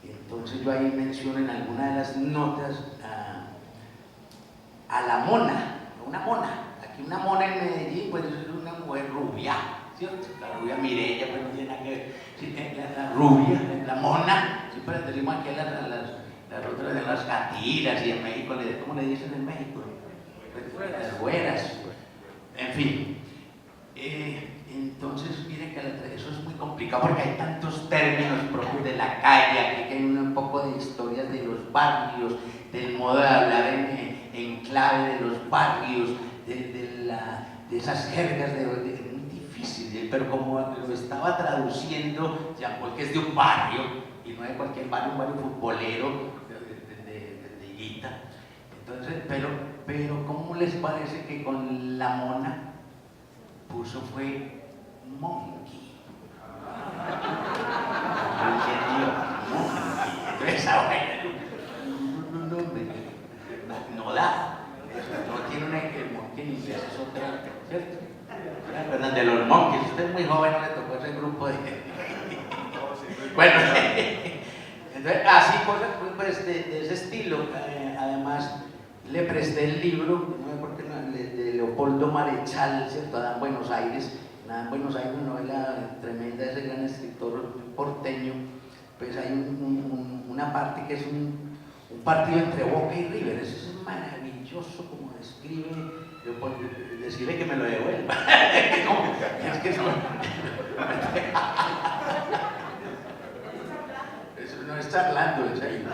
entonces yo ahí menciono en alguna de las notas a la mona, una mona, aquí una mona en Medellín, pues es una mujer rubia, ¿cierto? La rubia Mireya, pues no tiene nada que ver, sí, la rubia, la mona, siempre decimos aquí a las otras de las gatiras y en México, ¿cómo le dicen en México? Las güeras, en fin. Entonces, miren que eso es muy complicado porque hay tantos términos propios de la calle, aquí hay un poco de historias de los barrios, del modo de hablar en clave de los barrios, de la esas jergas muy difíciles, pero como lo estaba traduciendo Jean-Paul, que es de un barrio, y no de cualquier barrio, un barrio futbolero de Higuita. Entonces, pero ¿cómo les parece que con la mona puso fue monkey? Entonces esa vaina no da. No tiene una que el monkey en inglés es otra, ¿cierto? ¿Verdad? De los monkeys, usted es muy joven, no le tocó ese grupo de. Bueno, entonces, así cosas pues, de ese estilo. Además, le presté el libro, no sé por qué, de Leopoldo Marechal, ¿cierto? Adán Buenos Aires. Adán Buenos Aires, una novela tremenda de ese gran escritor porteño. Pues hay una parte que es un partido entre Boca y River. Eso es maravilloso como describe. Decirle que me lo devuelva. Es que eso no es charlando, es ahí.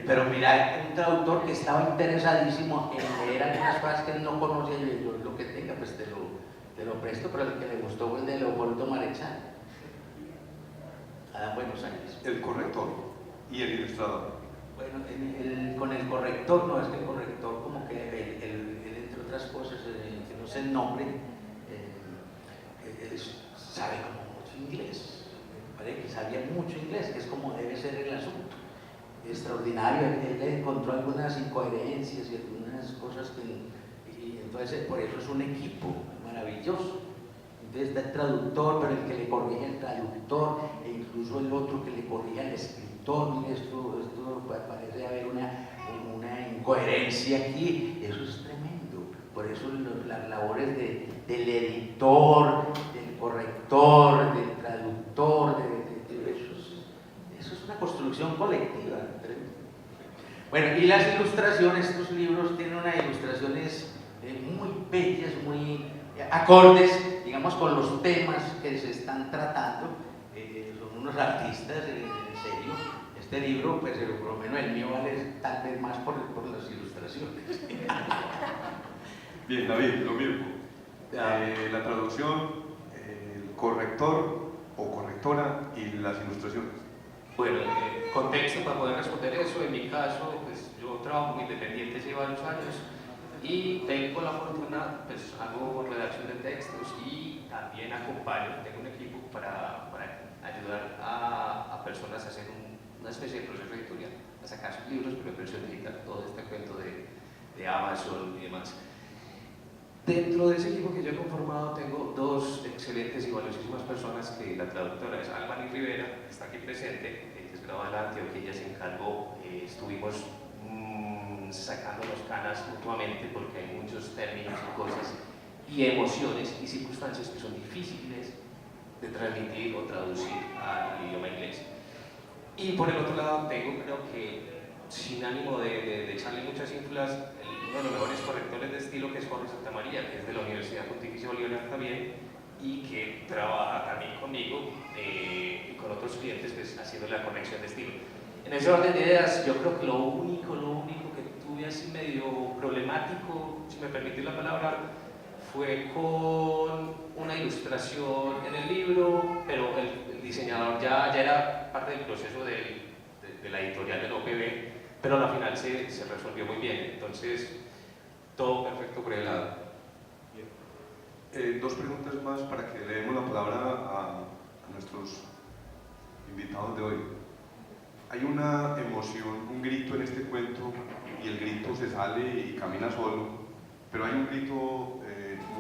Pero mira, un traductor que estaba interesadísimo en leer algunas cosas que él no conocía, y yo lo que tenga, pues te lo presto, pero el que le gustó fue el de Leopoldo Marechal. Adán Buenos Aires. El corrector y el ilustrador. Bueno, con el corrector, no, es que el corrector como que él entre otras cosas, que no sé el nombre, sabe como mucho inglés. Me parece que sabía mucho inglés, que es como debe ser el asunto. Extraordinario, él encontró algunas incoherencias y algunas cosas y entonces por eso es un equipo maravilloso. Entonces está el traductor, pero el que le corrige al traductor, e incluso el otro que le corrige al escritor. Mire, esto parece haber una incoherencia aquí, eso es tremendo. Por eso las labores del editor, del corrector, del traductor, eso es una construcción colectiva. Bueno, y las ilustraciones, estos libros tienen unas ilustraciones muy bellas, muy acordes, digamos, con los temas que se están tratando. Son unos artistas, en serio. Este libro, pues por lo menos el mío vale tal vez más por las ilustraciones. Bien, David, lo mismo. La traducción, el corrector o correctora y las ilustraciones. Bueno, contexto para poder responder eso. En mi caso, pues yo trabajo como independiente hace varios años y tengo la fortuna, pues hago redacción de textos y también acompaño, tengo un equipo para ayudar a personas a hacer una especie de proceso editorial, a sacar sus libros, pero en versión digital, todo este cuento de Amazon y demás. Dentro de ese equipo que yo he conformado tengo dos excelentes y valiosísimas personas, que la traductora es Albany Rivera, que está aquí presente, ella es grabada en Antioquia, ella se encargó, estuvimos sacándonos canas mutuamente porque hay muchos términos y cosas y emociones y circunstancias que son difíciles de transmitir o traducir al idioma inglés. Y por el otro lado tengo, creo que sin ánimo de echarle muchas ínfulas, uno de los mejores correctores de estilo, que es Jorge Santamaría, que es de la Universidad Pontificia Bolivariana también y que trabaja también conmigo y con otros clientes, pues haciendo la corrección de estilo. En ese orden de ideas, yo creo que lo único que tuve así medio problemático, si me permitís la palabra, fue con una ilustración en el libro, pero el diseñador ya era parte del proceso de la editorial del OPB, pero al final se resolvió muy bien, entonces todo perfecto por el lado. Dos preguntas más para que le demos la palabra a nuestros invitados de hoy. Hay una emoción, un grito en este cuento y el grito se sale y camina solo, pero hay un grito,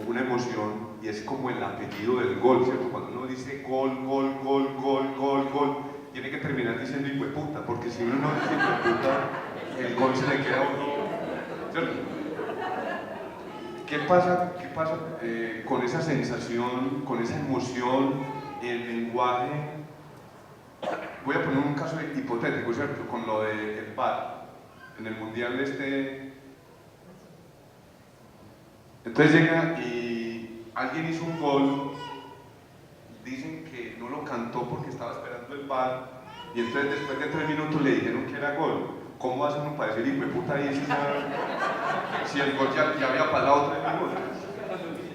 una emoción, y es como el apellido del gol, ¿cierto? Cuando uno dice gol, gol, gol, gol, gol, gol, tiene que terminar diciendo hijueputa, porque si uno no dice hijueputa, el gol se le queda a uno, ¿cierto? ¿Qué pasa con esa sensación, con esa emoción, el lenguaje? Voy a poner un caso hipotético, ¿cierto? Con lo del VAR, en el Mundial Entonces llega y alguien hizo un gol, dicen que no lo cantó porque estaba esperando el VAR, y entonces después de 3 minutos le dijeron que era gol. ¿cómo hace uno para decir, hijo de puta, ahí si el gol ya había pasado 3 minutos?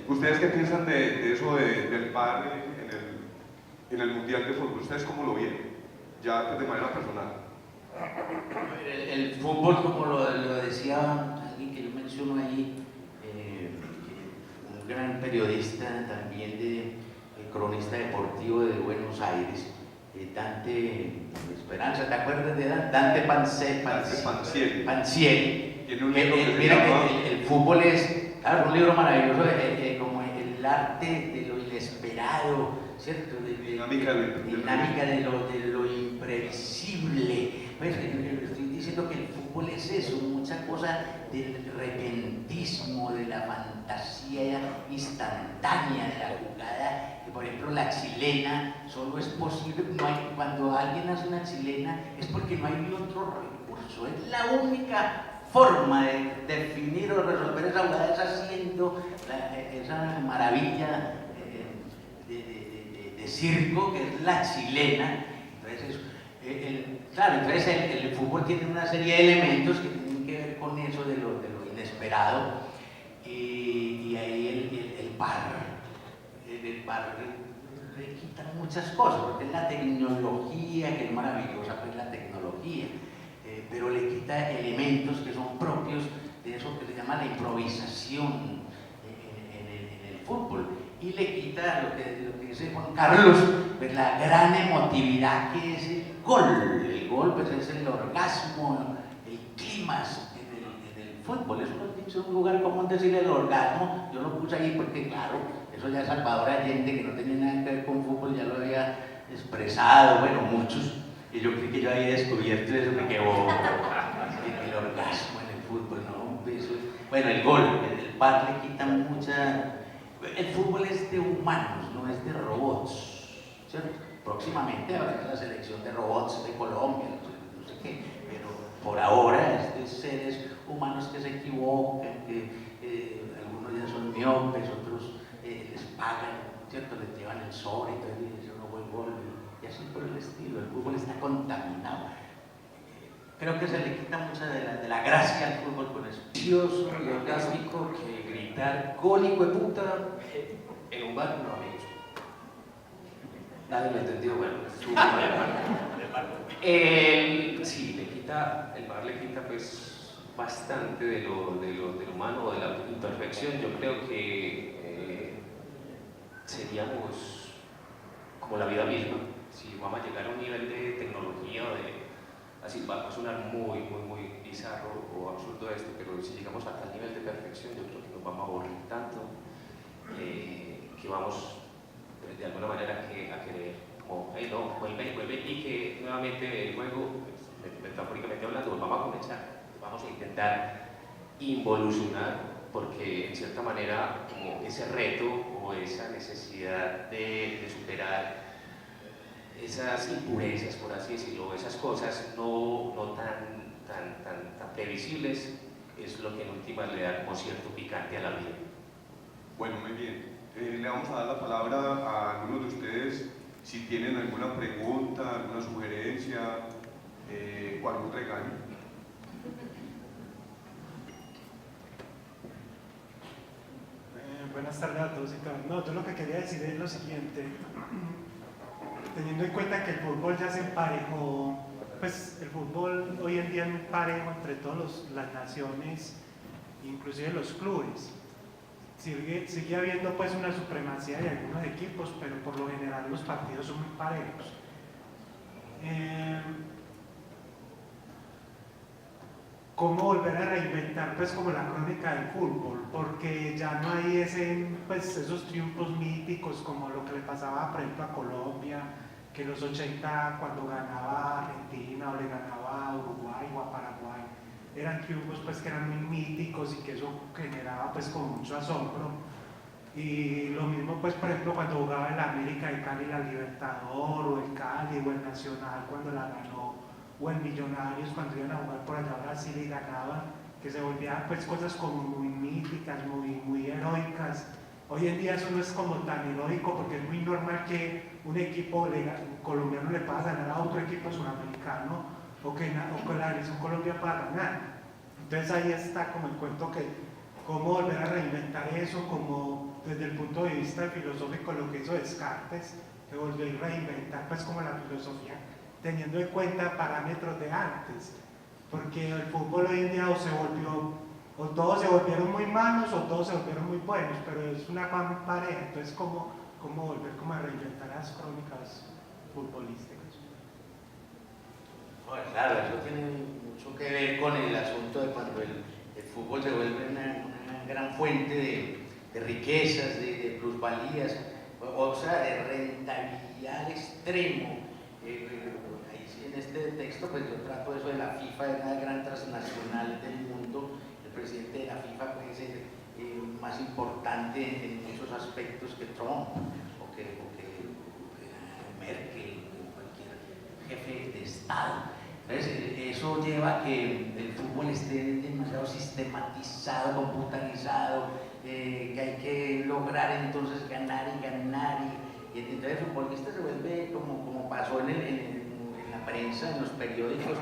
¿Ustedes qué piensan de eso del VAR en el Mundial de Fútbol? ¿Ustedes cómo lo vieron? Ya pues, de manera personal. El fútbol, como lo decía alguien que yo menciono ahí, un gran periodista también cronista deportivo de Buenos Aires, Dante Esperanza, ¿te acuerdas de Dante Pansieri? Tiene un libro que se mira llama... que el fútbol es, claro, un libro maravilloso, como el arte de lo inesperado, ¿cierto? Dinámica de lo imprevisible. Pues, estoy diciendo que el fútbol es eso, mucha cosa del repentismo, de la fantasía instantánea de la jugada. Que, por ejemplo, la chilena solo es posible, cuando alguien hace una chilena es porque no hay otro recurso, es la única forma de definir o resolver esa jugada es haciendo esa maravilla de circo que es la chilena. Entonces, claro, entonces el fútbol tiene una serie de elementos que tienen que ver con eso de lo inesperado, y ahí el VAR le quitan muchas cosas, porque es la tecnología, que es maravillosa, pues la tecnología, pero le quita elementos que son propios de eso que se llama la improvisación en el fútbol, y le quita lo que dice Juan Carlos, pues la gran emotividad que es el gol. El gol pues es el orgasmo, el clímax en el fútbol. Eso no es un lugar común decir el orgasmo, yo lo puse ahí porque claro, eso ya Salvador Allende, que no tenía nada que ver con fútbol, ya lo había expresado, bueno, muchos, y yo creí que yo había descubierto eso, me quedó el orgasmo en el fútbol, ¿no? Eso, bueno, el gol, el VAR le quita mucha... El fútbol es de humanos, no es de robots, ¿cierto? Próximamente habrá la selección de robots de Colombia, no sé qué, pero por ahora es de seres humanos que se equivocan, que algunos ya son miopes, otros les pagan, ¿cierto? Les llevan el sobre y todo, y eso no fue el gol, y así por el estilo. El fútbol está contaminado. Creo que se le quita mucha de la gracia al fútbol con eso. Curioso y orgásmico que gritar gol hijo de puta en un bar, no, amigos. Nadie lo entendió, bueno, estuvo sí, el bar le quita pues bastante de lo humano, de la imperfección. Yo creo que seríamos como la vida misma. Si vamos a llegar a un nivel de tecnología, así va a sonar muy bizarro o absurdo esto, pero si llegamos a tal nivel de perfección, yo creo que nos vamos a aburrir tanto que vamos de alguna manera a querer, como, hey, no, vuelve, y que nuevamente el juego, pues, metafóricamente hablando, nos vamos a comenzar, vamos a intentar involucionar, porque en cierta manera, como ese reto o esa necesidad de superar esas impurezas, por así decirlo, esas cosas no tan previsibles, es lo que en últimas le da como cierto picante a la vida. Bueno, muy bien. Le vamos a dar la palabra a algunos de ustedes si tienen alguna pregunta, alguna sugerencia o algún regaño. Buenas tardes a todos y todas. No, yo lo que quería decir es lo siguiente. Teniendo en cuenta que el fútbol ya se emparejó, pues el fútbol hoy en día es un parejo entre todas las naciones, inclusive los clubes. Sigue habiendo pues una supremacía de algunos equipos, pero por lo general los partidos son muy parejos. ¿Cómo volver a reinventar pues como la crónica del fútbol? Porque ya no hay esos triunfos míticos como lo que le pasaba por ejemplo a Colombia, que en los 80 cuando ganaba Argentina o le ganaba a Uruguay o a Paraguay, eran triunfos pues que eran muy míticos y que eso generaba pues con mucho asombro. Y lo mismo pues por ejemplo cuando jugaba el América de Cali la Libertador, o el Cali o el Nacional cuando la ganó, o el Millonarios cuando iban a jugar por allá a Brasil y ganaban, que se volvían pues cosas como muy míticas, muy heroicas. Hoy en día eso no es como tan heroico porque es muy normal que un equipo colombiano le pueda ganar a otro equipo sudamericano o que la Selección Colombia para ganar. Entonces ahí está como el cuento que cómo volver a reinventar eso, como desde el punto de vista filosófico lo que hizo Descartes, que volvió a reinventar pues como la filosofía, teniendo en cuenta parámetros de antes, porque el fútbol hoy en día o todos se volvieron muy malos o todos se volvieron muy buenos, pero es una pareja, entonces cómo volver como a reinventar las crónicas futbolísticas. Bueno, claro, eso tiene mucho que ver con el asunto de cuando el fútbol se vuelve una gran fuente de riquezas, de plusvalías, o sea, de rentabilidad al extremo. Ahí sí, en este texto pues yo trato eso de la FIFA, de una gran transnacional del mundo. El presidente de la FIFA puede ser más importante en muchos aspectos que Trump o que Merkel, cualquier jefe de Estado. Entonces, eso lleva a que el fútbol esté demasiado sistematizado, computarizado, que hay que lograr entonces ganar y entonces el futbolista se vuelve como pasó en la prensa, en los periódicos,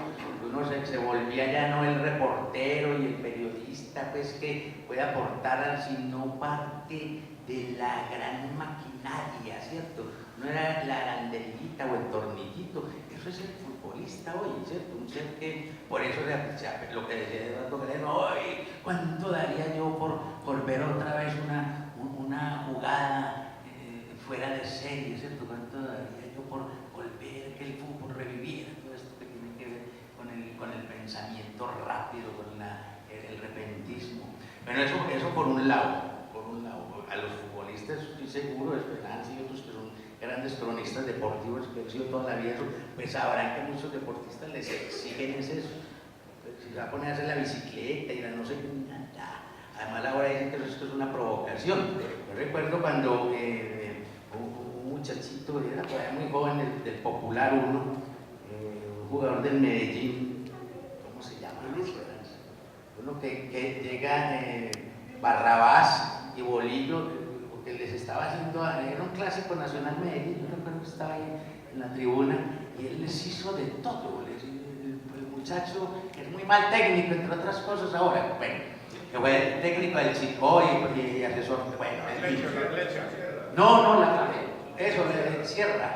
uno se volvía ya no el reportero y el periodista pues que puede aportar, sino parte de la gran maquinaria, ¿cierto? No era la arandelita o el tornillito, eso es el futbolista hoy, ¿cierto? Un ser que, por eso lo que decía Eduardo Galeano, hoy, ¿cuánto daría yo por ver otra vez una jugada fuera de serie, ¿cierto? ¿Cuánto daría yo por volver que el fútbol reviviera todo esto que tiene que ver con el pensamiento rápido, con el repentismo? Bueno, eso por un lado, a los futbolistas estoy seguro, Esperanza y otros que son grandes cronistas deportivos que han sido toda la vida, pues sabrán que muchos deportistas les exigen eso. Si se va a poner a hacer la bicicleta y la no sé qué, además ahora dicen que esto es una provocación. Yo recuerdo cuando un muchachito, era muy joven, del Popular 1, un jugador del Medellín, ¿cómo se llama? Uno que llega Barrabás y Bolillo, porque les estaba haciendo, era un clásico nacional Medellín, yo recuerdo que estaba ahí en la tribuna y él les hizo de todo. El muchacho es muy mal técnico, entre otras cosas ahora, bueno, que fue técnico del Chicó y asesor, bueno, eso, el Sierra,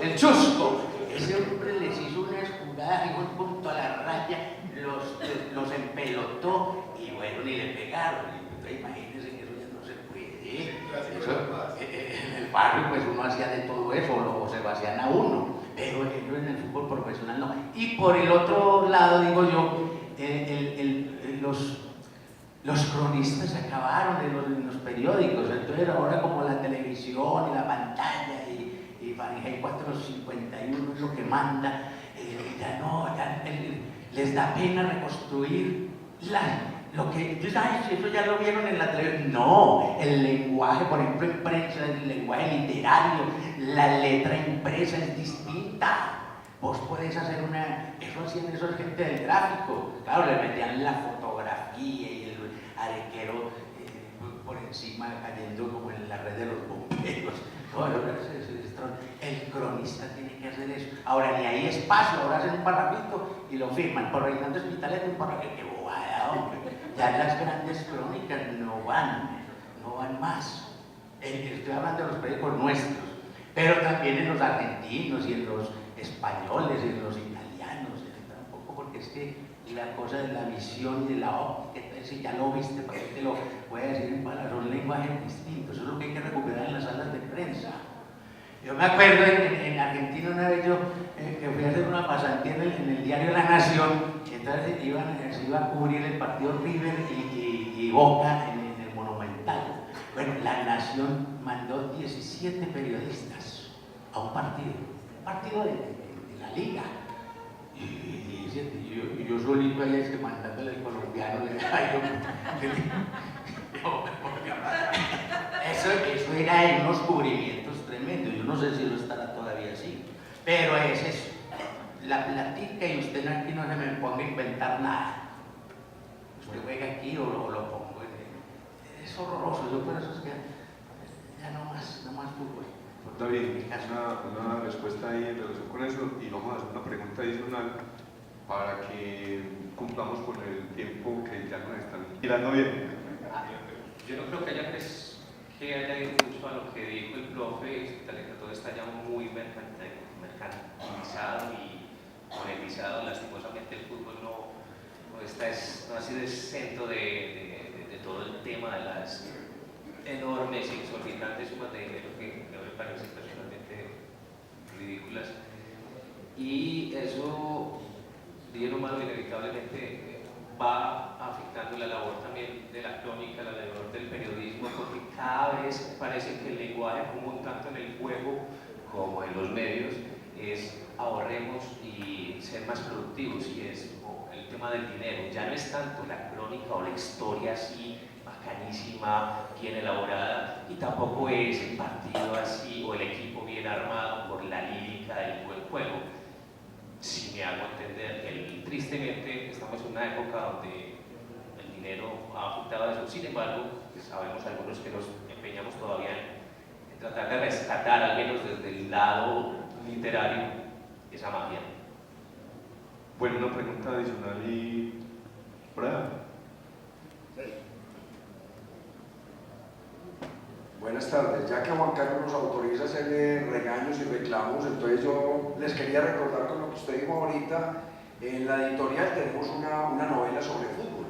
el Chusco, ese hombre les hizo unas jugadas y un punto a la raya, los empelotó y bueno, ni le pegaron. Imagínense que eso ya no se puede. En el barrio pues uno hacía de todo eso, o se lo hacían a uno, pero en el fútbol profesional no. Y por el otro lado, digo yo, los cronistas se acabaron en los periódicos, entonces ahora como la televisión y la pantalla y Fahrenheit 451 es lo que manda, les da pena reconstruir lo que, eso ya lo vieron en la televisión. No, el lenguaje, por ejemplo, en prensa, el lenguaje literario, la letra impresa es distinta. Vos podés hacer eso hacían esos gente del gráfico, claro, le metían la fotografía y el arequero por encima cayendo como en la red de los bomberos. El cronista tiene que hacer eso. Ahora ni hay espacio, ahora hacen un parrafito y lo firman. Por Reinaldo Hospitalet un parrafito, qué bobada, hombre. Ya las grandes crónicas no van más. Estoy hablando de los periódicos nuestros, pero también en los argentinos y en los españoles y en los italianos, un poco, porque es que la cosa de la visión y de la óptica, si ya lo viste, para que te lo voy a decir en palabras, son lenguajes distintos, eso es lo que hay que recuperar en las salas de prensa. Yo me acuerdo en Argentina una vez que fui a hacer una pasantía en el diario La Nación, y entonces se iba a cubrir el partido River y Boca en el Monumental. Bueno, La Nación mandó 17 periodistas a un partido de la liga. Y yo solito ahí mandándole al colombiano, eso era en unos cubrimientos tremendos. Yo no sé si lo estará todavía así, pero es eso, la platica, y usted aquí no se me ponga a inventar nada. Usted juega aquí o lo pongo es horroroso. Yo por eso es que ya no más fútbol. David, una respuesta ahí en relación con eso, y vamos a hacer una pregunta adicional. para que cumplamos con el tiempo que ya nos están tirando bien. Yo no creo que haya ido mucho a lo que dijo el profe, todo está ya muy mercantilizado y monetizado. Lastimosamente el fútbol no ha sido exento de todo el tema de las enormes y exorbitantes sumas de dinero que me parecen personalmente ridículas. Y eso, bien o mal, inevitablemente va afectando la labor también de la crónica, la labor del periodismo, porque cada vez parece que el lenguaje común, tanto en el juego como en los medios, es ahorremos y ser más productivos, y es el tema del dinero. Ya no es tanto la crónica o la historia así bacanísima, bien elaborada, y tampoco es el partido así o el equipo bien armado por la lírica del buen juego. Si me hago entender, tristemente estamos en una época donde el dinero ha afectado a eso. Sin embargo, sabemos algunos que nos empeñamos todavía en tratar de rescatar, al menos desde el lado literario, esa magia. Bueno, una pregunta adicional y... Brian. Buenas tardes. Ya que Juan Carlos nos autoriza a hacerle regaños y reclamos, entonces yo les quería recordar con lo que usted dijo ahorita. En la editorial tenemos una novela sobre fútbol,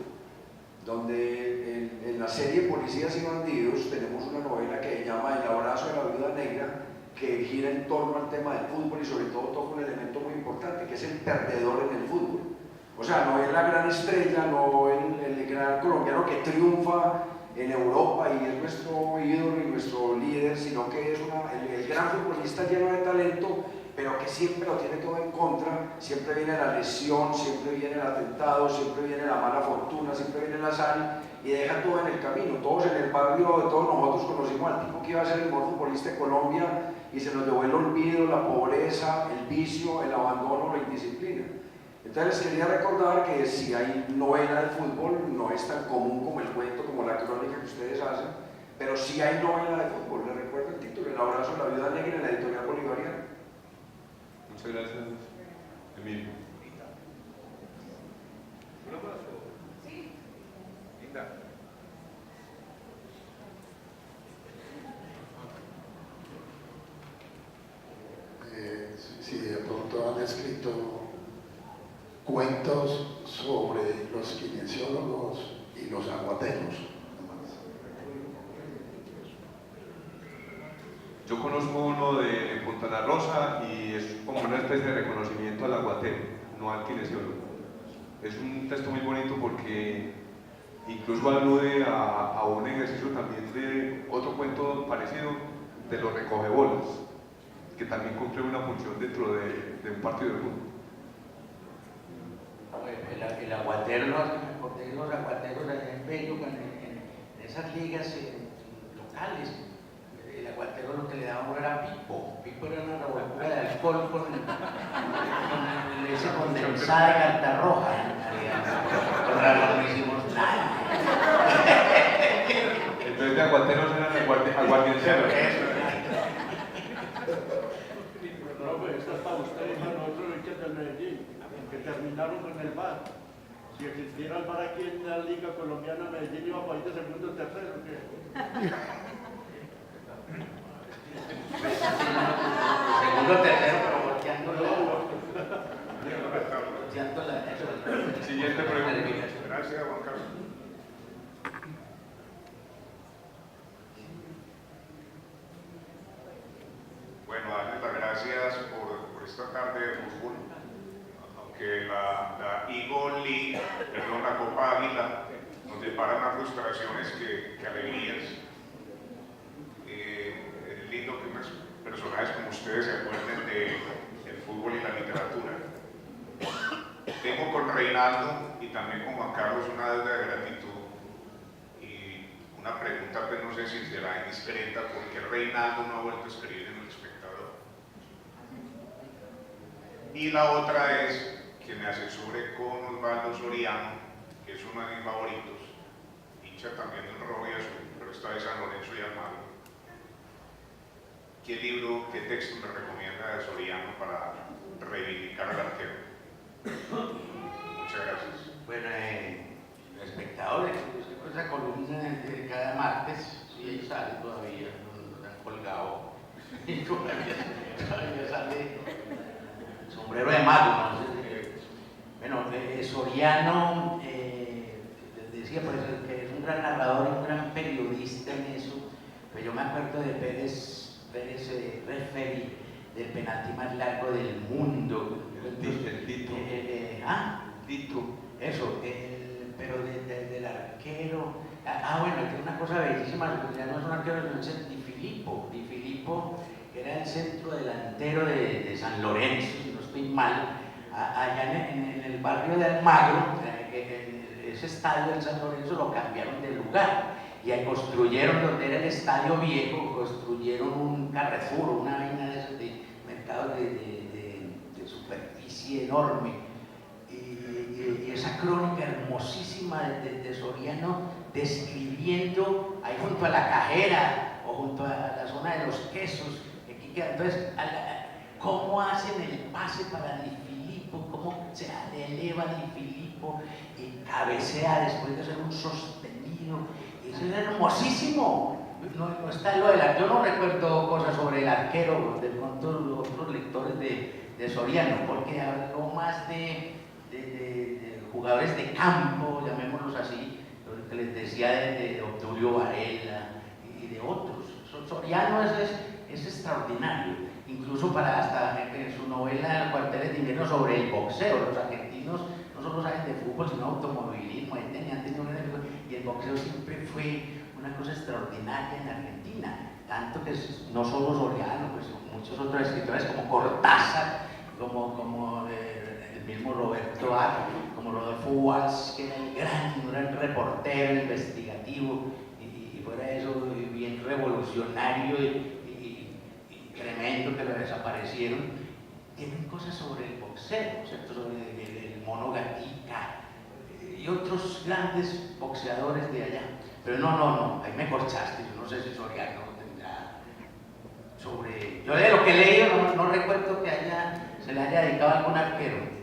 donde en la serie Policías y Bandidos tenemos una novela que se llama El abrazo de la viuda negra, que gira en torno al tema del fútbol y sobre todo toca un elemento muy importante, que es el perdedor en el fútbol. O sea, no es la gran estrella, no el gran colombiano que triunfa en Europa y es nuestro ídolo y nuestro líder, sino que es el gran futbolista lleno de talento, pero que siempre lo tiene todo en contra. Siempre viene la lesión, siempre viene el atentado, siempre viene la mala fortuna, siempre viene el azar y deja todo en el camino. Todos en el barrio de todos nosotros conocimos al tipo que iba a ser el mejor futbolista de Colombia y se nos llevó el olvido, la pobreza, el vicio, el abandono, la indisciplina. Entonces les quería recordar que si hay novela de fútbol, no es tan común como el cuento, como la crónica que ustedes hacen, pero sí hay novela de fútbol. Les recuerdo el título, El abrazo de la viuda negra, en la editorial Bolivariana. Muchas gracias, Emilio. ¿Un abrazo? Sí. Linda. Si de pronto han escrito cuentos sobre los kinesiólogos y los aguateros. Yo conozco uno de Fontana Rosa y es como una especie de reconocimiento al aguatero, no al kinesiólogo. Es un texto muy bonito porque incluso alude a un ejercicio también de otro cuento parecido de los recogebolas, que también cumple una función dentro de un partido de fútbol. El aguatero, no, me acordé de los aguateros allá en Bello, en esas ligas locales. El aguatero lo que le daban era pipo. Pipo era una revoltura de alcohol con leche condensada de carta roja. No hicimos nada. Entonces de aguateros eran aguardienteros. No, pues esta es para ustedes, para nosotros hinchas del Medellín, que terminaron con el VAR. Si existiera el VAR aquí en la Liga Colombiana, Medellín iba para ir de segundo o tercero, ¿qué? Segundo, tercero, pero volteando la... Siguiente pregunta. Gracias, Juan Carlos. Bueno, darles las gracias por esta tarde de fútbol. Aunque la Eagle League, perdón, la Copa Águila, nos depara más frustraciones que alegrías. Es lindo que unos personajes como ustedes se acuerden del fútbol y la literatura. Tengo con Reinaldo y también con Juan Carlos una deuda de gratitud y una pregunta, pues no sé si será indiscreta, porque Reinaldo no ha vuelto a escribir en El Espectador. Y la otra es que me asesore con Osvaldo Soriano, que es uno de mis favoritos, hincha también del rojo y azul, pero esta vez San Lorenzo y Almagro. ¿Qué libro, qué texto me recomienda de Soriano para reivindicar al arquero? Márquez, sí, ahí sale todavía, no han colgado. Y todavía sale el sombrero de mago, ¿no? Bueno, Soriano, les decía, pues, que es un gran narrador y un gran periodista en eso. Pues yo me acuerdo de Pérez Referí, del penalti más largo del mundo. El Tito. Tito. Eso, pero del arquero. Bueno, tiene una cosa bellísima, ya no es un arquero, es Di Filippo, que era el centro delantero de San Lorenzo, si no estoy mal, allá en el barrio de Almagro. Ese estadio del San Lorenzo lo cambiaron de lugar y ahí construyeron, donde era el estadio viejo, construyeron un Carrefour, una vaina de esos de mercados de superficie enorme. Y esa crónica hermosísima de Soriano describiendo ahí junto a la cajera o junto a la zona de los quesos, entonces cómo hacen el pase para Di Filippo, cómo se eleva Di Filippo y cabecea después de ser un sostenido. Eso es hermosísimo. No está lo yo no recuerdo cosas sobre el arquero de pronto los otros lectores de Soriano, porque habló más de jugadores de campo, llamémoslos así, lo que les decía de Obdulio Varela y de otros. Soriano es extraordinario, incluso para hasta en su novela Cuarteles de Invierno sobre el boxeo. Los argentinos no solo saben de fútbol, sino automovilismo, y el boxeo siempre fue una cosa extraordinaria en Argentina, tanto que no solo Soriano, pues muchos otros escritores como Cortázar, como el mismo Roberto Ar, como Rodolfo Walsh, que era un gran reportero investigativo y fuera de eso bien revolucionario y tremendo, que lo desaparecieron. Tienen cosas sobre el boxeo, ¿cierto? Sobre el Mono Gatica y otros grandes boxeadores de allá. Pero no, ahí me corchaste, yo no sé si Soriano tendrá sobre... Yo de lo que he leído no recuerdo que se le haya dedicado a algún arquero.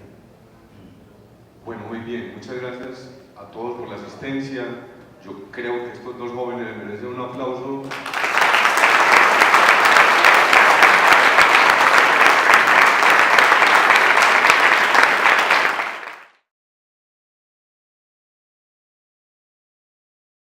Bueno, muy bien, muchas gracias a todos por la asistencia. Yo creo que estos dos jóvenes merecen un aplauso.